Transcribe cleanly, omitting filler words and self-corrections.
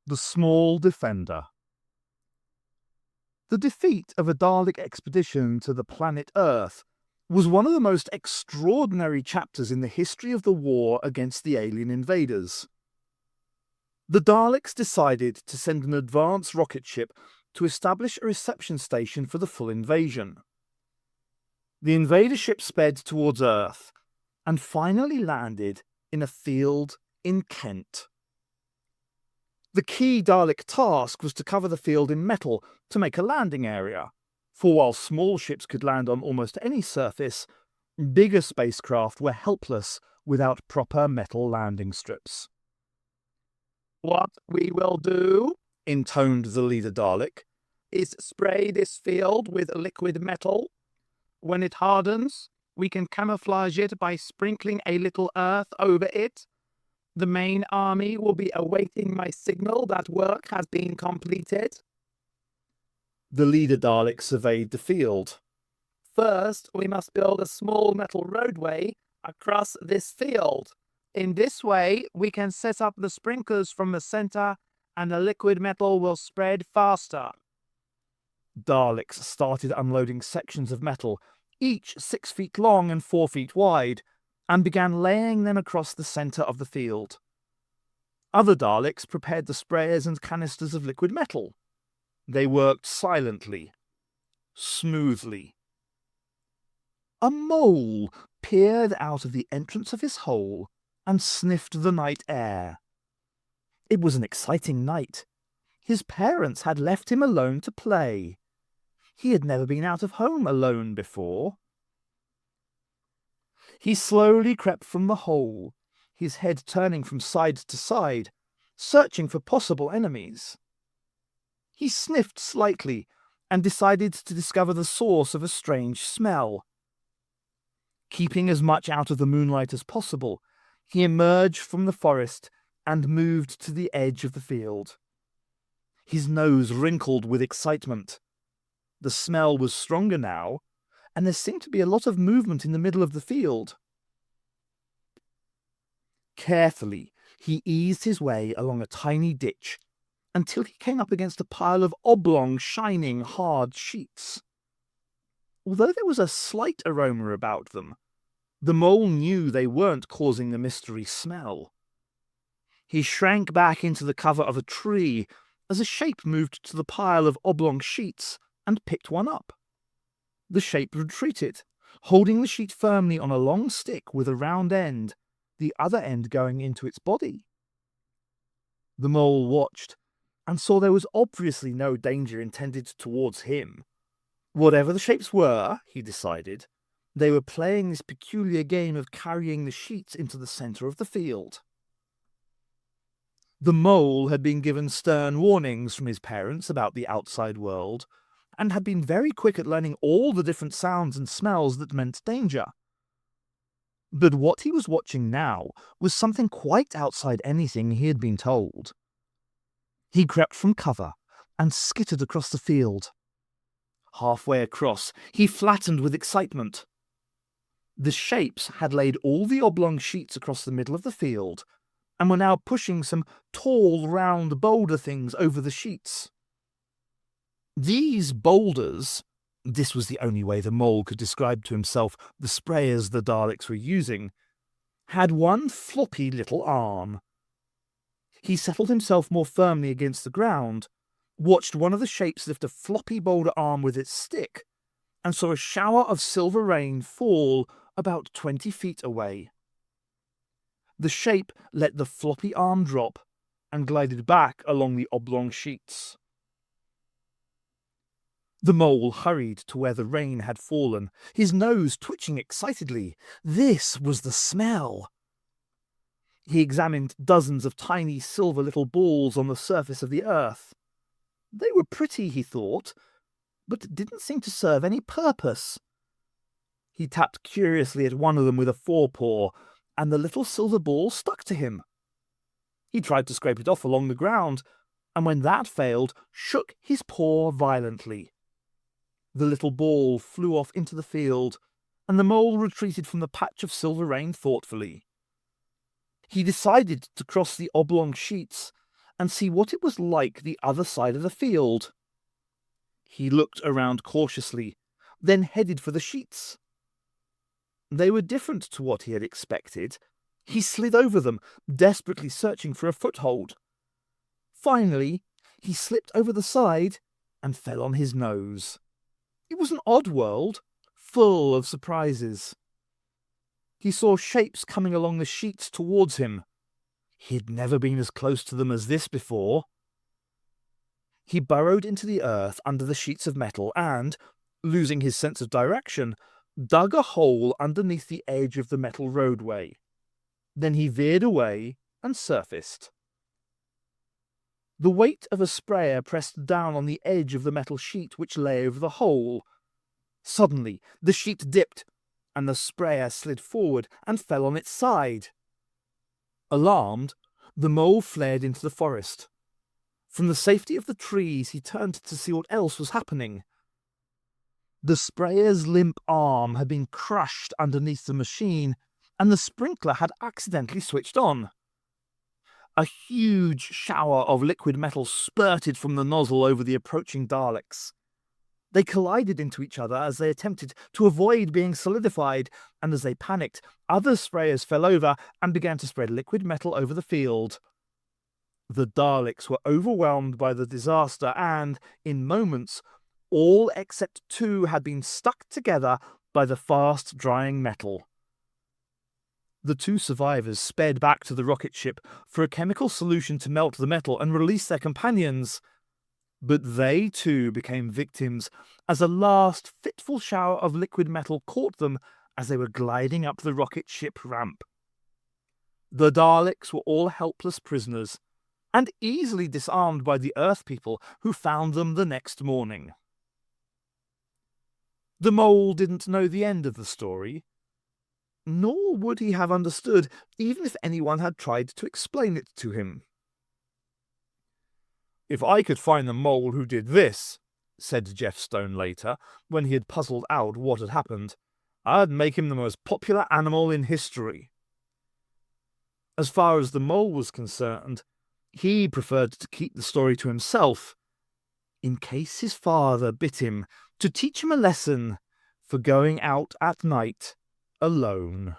The Small Defender. The defeat of a Dalek expedition to the planet Earth was one of the most extraordinary chapters in the history of the war against the alien invaders. The Daleks decided to send an advanced rocket ship to establish a reception station for the full invasion. The invader ship sped towards Earth and finally landed in a field in Kent. The key Dalek task was to cover the field in metal to make a landing area, for while small ships could land on almost any surface, bigger spacecraft were helpless without proper metal landing strips. "What we will do," intoned the leader Dalek, "is spray this field with liquid metal. When it hardens, we can camouflage it by sprinkling a little earth over it. The main army will be awaiting my signal that work has been completed." The leader Dalek surveyed the field. "First, we must build a small metal roadway across this field. In this way, we can set up the sprinklers from the center, and the liquid metal will spread faster." Daleks started unloading sections of metal, each 6 feet long and 4 feet wide, and began laying them across the center of the field. Other Daleks prepared the sprayers and canisters of liquid metal. They worked silently, smoothly. A mole peered out of the entrance of his hole and sniffed the night air. It was an exciting night. His parents had left him alone to play. He had never been out of home alone before. He slowly crept from the hole, his head turning from side to side, searching for possible enemies. He sniffed slightly and decided to discover the source of a strange smell. Keeping as much out of the moonlight as possible, he emerged from the forest and moved to the edge of the field. His nose wrinkled with excitement. The smell was stronger now, and there seemed to be a lot of movement in the middle of the field. Carefully, he eased his way along a tiny ditch until he came up against a pile of oblong, shining, hard sheets. Although there was a slight aroma about them, the mole knew they weren't causing the mystery smell. He shrank back into the cover of a tree as a shape moved to the pile of oblong sheets and picked one up. The shape retreated, holding the sheet firmly on a long stick with a round end, the other end going into its body. The mole watched and saw there was obviously no danger intended towards him. Whatever the shapes were, he decided, they were playing this peculiar game of carrying the sheets into the center of the field. The mole had been given stern warnings from his parents about the outside world, and had been very quick at learning all the different sounds and smells that meant danger. But what he was watching now was something quite outside anything he had been told. He crept from cover and skittered across the field. Halfway across, he flattened with excitement. The shapes had laid all the oblong sheets across the middle of the field, and were now pushing some tall, round boulder things over the sheets. These boulders, this was the only way the mole could describe to himself the sprayers the Daleks were using, had one floppy little arm. He settled himself more firmly against the ground, watched one of the shapes lift a floppy boulder arm with its stick, and saw a shower of silver rain fall about 20 feet away. The shape let the floppy arm drop and glided back along the oblong sheets. The mole hurried to where the rain had fallen, his nose twitching excitedly. This was the smell. He examined dozens of tiny silver little balls on the surface of the earth. They were pretty, he thought, but didn't seem to serve any purpose. He tapped curiously at one of them with a forepaw, and the little silver ball stuck to him. He tried to scrape it off along the ground, and when that failed, shook his paw violently. The little ball flew off into the field, and the mole retreated from the patch of silver rain thoughtfully. He decided to cross the oblong sheets and see what it was like the other side of the field. He looked around cautiously, then headed for the sheets. They were different to what he had expected. He slid over them, desperately searching for a foothold. Finally, he slipped over the side and fell on his nose. It was an odd world, full of surprises. He saw shapes coming along the sheets towards him. He'd never been as close to them as this before. He burrowed into the earth under the sheets of metal and, losing his sense of direction, dug a hole underneath the edge of the metal roadway. Then he veered away and surfaced. The weight of a sprayer pressed down on the edge of the metal sheet which lay over the hole. Suddenly, the sheet dipped, and the sprayer slid forward and fell on its side. Alarmed, the mole fled into the forest. From the safety of the trees, he turned to see what else was happening. The sprayer's limp arm had been crushed underneath the machine, and the sprinkler had accidentally switched on. A huge shower of liquid metal spurted from the nozzle over the approaching Daleks. They collided into each other as they attempted to avoid being solidified, and as they panicked, other sprayers fell over and began to spread liquid metal over the field. The Daleks were overwhelmed by the disaster and, in moments, all except two had been stuck together by the fast-drying metal. The two survivors sped back to the rocket ship for a chemical solution to melt the metal and release their companions. But they too became victims as a last fitful shower of liquid metal caught them as they were gliding up the rocket ship ramp. The Daleks were all helpless prisoners, and easily disarmed by the Earth people who found them the next morning. The mole didn't know the end of the story, nor would he have understood even if anyone had tried to explain it to him. "If I could find the mole who did this," said Jeff Stone later, when he had puzzled out what had happened, "I'd make him the most popular animal in history." As far as the mole was concerned, he preferred to keep the story to himself, in case his father bit him to teach him a lesson for going out at night alone.